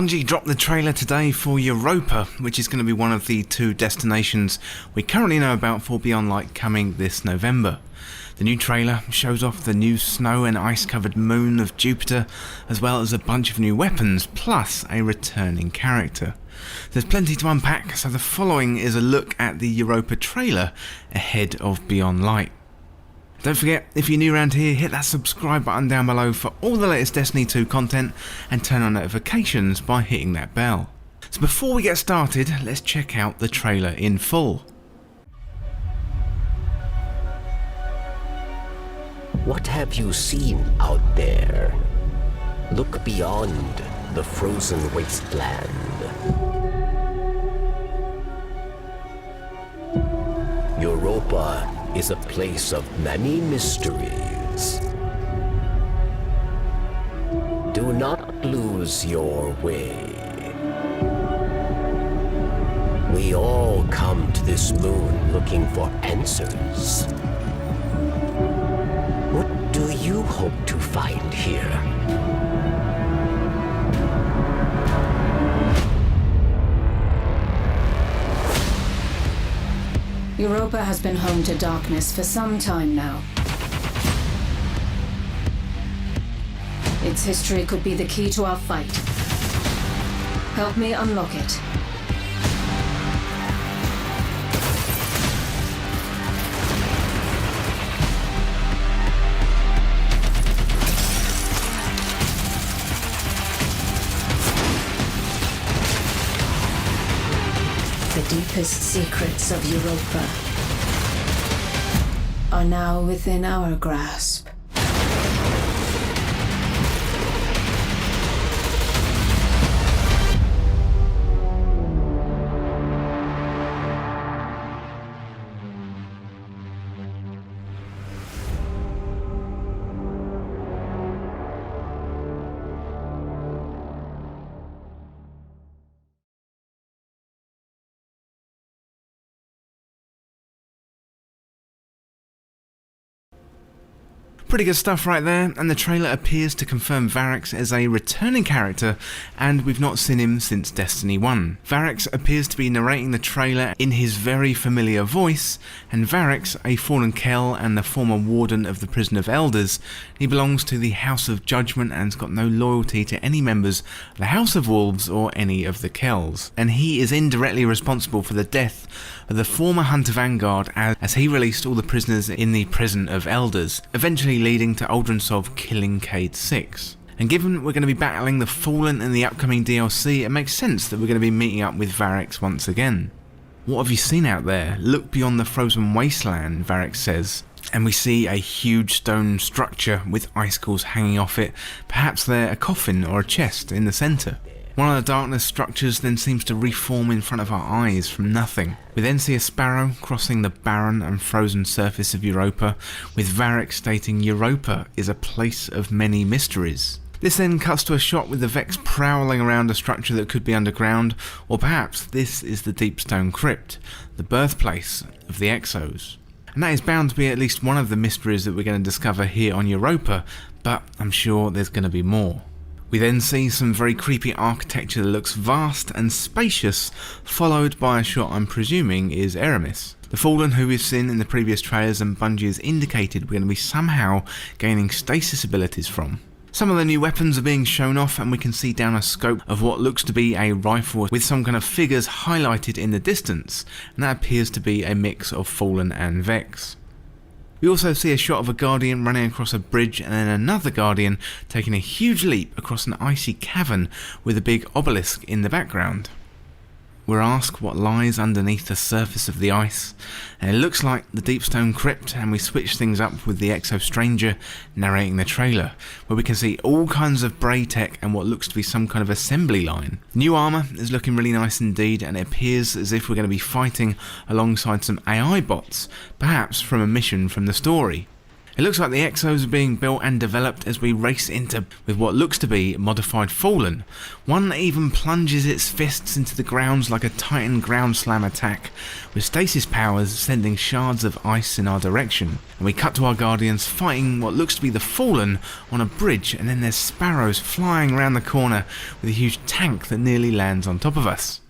Bungie dropped the trailer today for Europa, which is going to be one of the 2 destinations we currently know about for Beyond Light coming this November. The new trailer shows off the new snow and ice covered moon of Jupiter, as well as a bunch of new weapons, plus a returning character. There's plenty to unpack, so the following is a look at the Europa trailer ahead of Beyond Light. Don't forget, if you're new around here, hit that subscribe button down below for all the latest Destiny 2 content and turn on notifications by hitting that bell. So before we get started, let's check out the trailer in full. What have you seen out there? Look beyond the frozen wasteland. Europa is a place of many mysteries. Do not lose your way. We all come to this moon looking for answers. What do you hope to find here? Europa has been home to darkness for some time now. Its history could be the key to our fight. Help me unlock it. The deepest secrets of Europa are now within our grasp. Pretty good stuff right there, and the trailer appears to confirm Variks as a returning character, and we've not seen him since Destiny 1. Variks appears to be narrating the trailer in his very familiar voice, and Variks, a fallen Kell and the former warden of the Prison of Elders, he belongs to the House of Judgment and has got no loyalty to any members of the House of Wolves or any of the Kells. And he is indirectly responsible for the death of the former Hunter Vanguard as he released all the prisoners in the Prison of Elders, eventually leading to Aldrin Sov killing Cayde 6. And given we're going to be battling the Fallen in the upcoming DLC, it makes sense that we're going to be meeting up with Variks once again. What have you seen out there? Look beyond the frozen wasteland, Variks says. And we see a huge stone structure with icicles hanging off it, perhaps there a coffin or a chest in the centre. One of the darkness structures then seems to reform in front of our eyes from nothing. We then see a sparrow crossing the barren and frozen surface of Europa, with Variks stating Europa is a place of many mysteries. This then cuts to a shot with the Vex prowling around a structure that could be underground, or perhaps this is the Deep Stone Crypt, the birthplace of the Exos. And that is bound to be at least one of the mysteries that we're going to discover here on Europa, but I'm sure there's going to be more. We then see some very creepy architecture that looks vast and spacious, followed by a shot I'm presuming is Eramis. The Fallen who we've seen in the previous trailers and Bungie has indicated we're going to be somehow gaining stasis abilities from. Some of the new weapons are being shown off, and we can see down a scope of what looks to be a rifle with some kind of figures highlighted in the distance, and that appears to be a mix of Fallen and Vex. We also see a shot of a Guardian running across a bridge and then another Guardian taking a huge leap across an icy cavern with a big obelisk in the background. We're asked what lies underneath the surface of the ice, and it looks like the Deep Stone Crypt, and we switch things up with the Exo Stranger narrating the trailer, where we can see all kinds of Bray tech and what looks to be some kind of assembly line. New armour is looking really nice indeed, and it appears as if we're going to be fighting alongside some AI bots, perhaps from a mission from the story. It looks like the Exos are being built and developed as we race into with what looks to be modified Fallen. One even plunges its fists into the grounds like a Titan ground slam attack, with stasis powers sending shards of ice in our direction. And we cut to our Guardians fighting what looks to be the Fallen on a bridge, and then there's sparrows flying around the corner with a huge tank that nearly lands on top of us.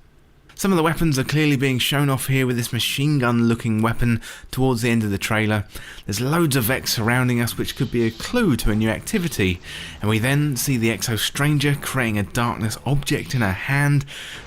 Some of the weapons are clearly being shown off here with this machine gun looking weapon towards the end of the trailer. There's loads of Vex surrounding us, which could be a clue to a new activity, and we then see the Exo Stranger creating a darkness object in her hand.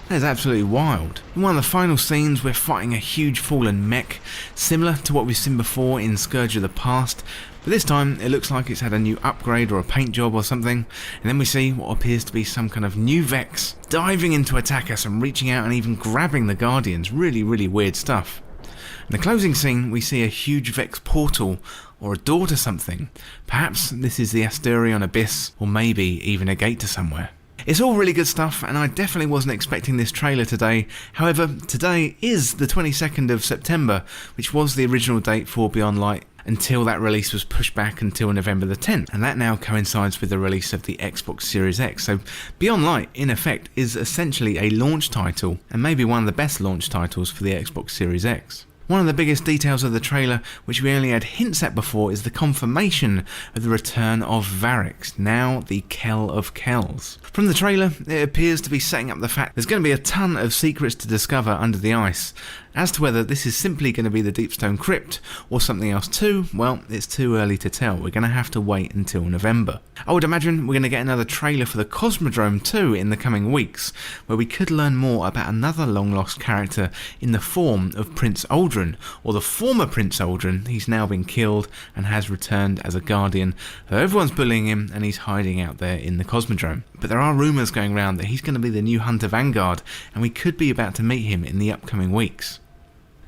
That is absolutely wild. In one of the final scenes we're fighting a huge fallen mech, similar to what we've seen before in Scourge of the Past, but this time it looks like it's had a new upgrade or a paint job or something, and then we see what appears to be some kind of new Vex diving in to attack us and reaching out and even grabbing the Guardians. Really weird stuff. In the closing scene we see a huge Vex portal or a door to something. Perhaps this is the Asterion Abyss, or maybe even a gate to somewhere. It's all really good stuff, and I definitely wasn't expecting this trailer today. However, today is the 22nd of September, which was the original date for Beyond Light, until that release was pushed back until November the 10th, and that now coincides with the release of the Xbox Series X. So Beyond Light, in effect, is essentially a launch title, and maybe one of the best launch titles for the Xbox Series X. One of the biggest details of the trailer, which we only had hints at before, is the confirmation of the return of Variks, now the Kell of Kells. From the trailer, it appears to be setting up the fact there's going to be a ton of secrets to discover under the ice. As to whether this is simply going to be the Deepstone Crypt or something else too, well, it's too early to tell. We're going to have to wait until November. I would imagine we're going to get another trailer for the Cosmodrome too in the coming weeks, where we could learn more about another long-lost character in the form of Prince Aldrin, or the former Prince Aldrin. He's now been killed and has returned as a Guardian, though everyone's bullying him and he's hiding out there in the Cosmodrome. But there are rumours going around that he's going to be the new Hunter Vanguard, and we could be about to meet him in the upcoming weeks.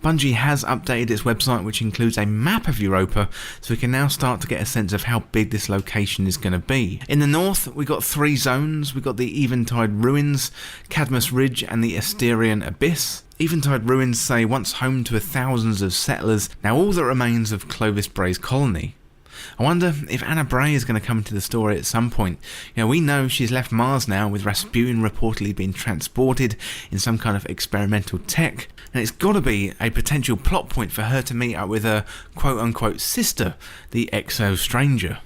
Bungie has updated its website, which includes a map of Europa, so we can now start to get a sense of how big this location is going to be. In the north, we got 3 zones. We got the Eventide Ruins, Cadmus Ridge, and the Asterion Abyss. Eventide Ruins say once home to thousands of settlers, now all that remains of Clovis Bray's colony. I wonder if Anna Bray is going to come into the story at some point. We know she's left Mars now, with Rasputin reportedly being transported in some kind of experimental tech, and it's got to be a potential plot point for her to meet up with her quote-unquote sister, the Exo Stranger.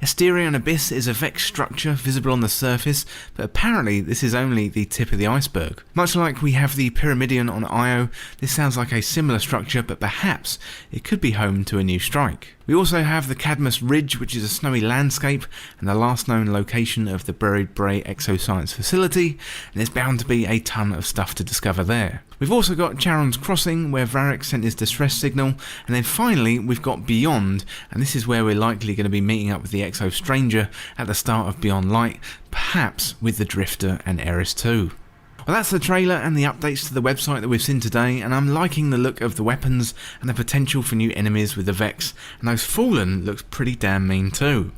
Asterion Abyss is a Vex structure visible on the surface, but apparently this is only the tip of the iceberg. Much like we have the Pyramidion on Io, this sounds like a similar structure, but perhaps it could be home to a new strike. We also have the Cadmus Ridge, which is a snowy landscape and the last known location of the Buried Bray Exoscience Facility, and there's bound to be a ton of stuff to discover there. We've also got Charon's Crossing, where Variks sent his distress signal, and then finally we've got Beyond, and this is where we're likely going to be meeting up with the Exo Stranger at the start of Beyond Light, perhaps with the Drifter and Eris too. Well, that's the trailer and the updates to the website that we've seen today, and I'm liking the look of the weapons and the potential for new enemies with the Vex, and those Fallen looks pretty damn mean too.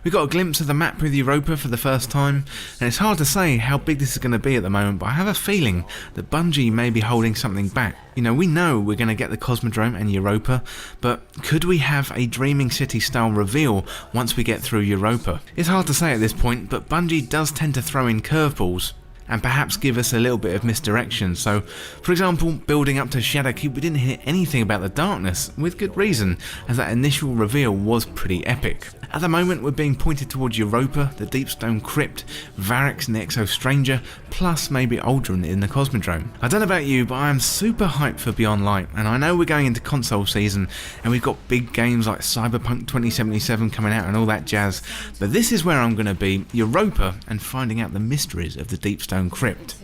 We got a glimpse of the map with Europa for the first time, and it's hard to say how big this is going to be at the moment, but I have a feeling that Bungie may be holding something back. We know we're going to get the Cosmodrome and Europa, but could we have a Dreaming City style reveal once we get through Europa? It's hard to say at this point, but Bungie does tend to throw in curveballs and perhaps give us a little bit of misdirection. So, for example, building up to Shadowkeep, we didn't hear anything about the darkness, with good reason, as that initial reveal was pretty epic. At the moment, we're being pointed towards Europa, the Deepstone Crypt, Variks and the Exo Stranger, plus maybe Aldrin in the Cosmodrome. I don't know about you, but I am super hyped for Beyond Light, and I know we're going into console season, and we've got big games like Cyberpunk 2077 coming out and all that jazz, but this is where I'm going to be, Europa, and finding out the mysteries of the Deepstone Crypt.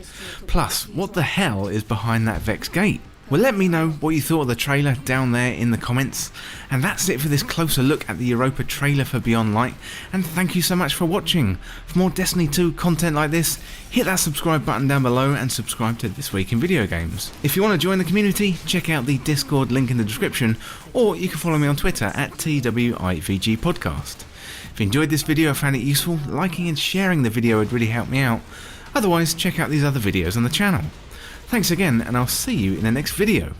Plus, what the hell is behind that Vex gate? Well, let me know what you thought of the trailer down there in the comments. And that's it for this closer look at the Europa trailer for Beyond Light, and thank you so much for watching. For more Destiny 2 content like this, hit that subscribe button down below and subscribe to This Week in Video Games. If you want to join the community, check out the Discord link in the description, or you can follow me on Twitter at TWIVG Podcast. If you enjoyed this video or found it useful, liking and sharing the video would really help me out. Otherwise, check out these other videos on the channel. Thanks again, and I'll see you in the next video.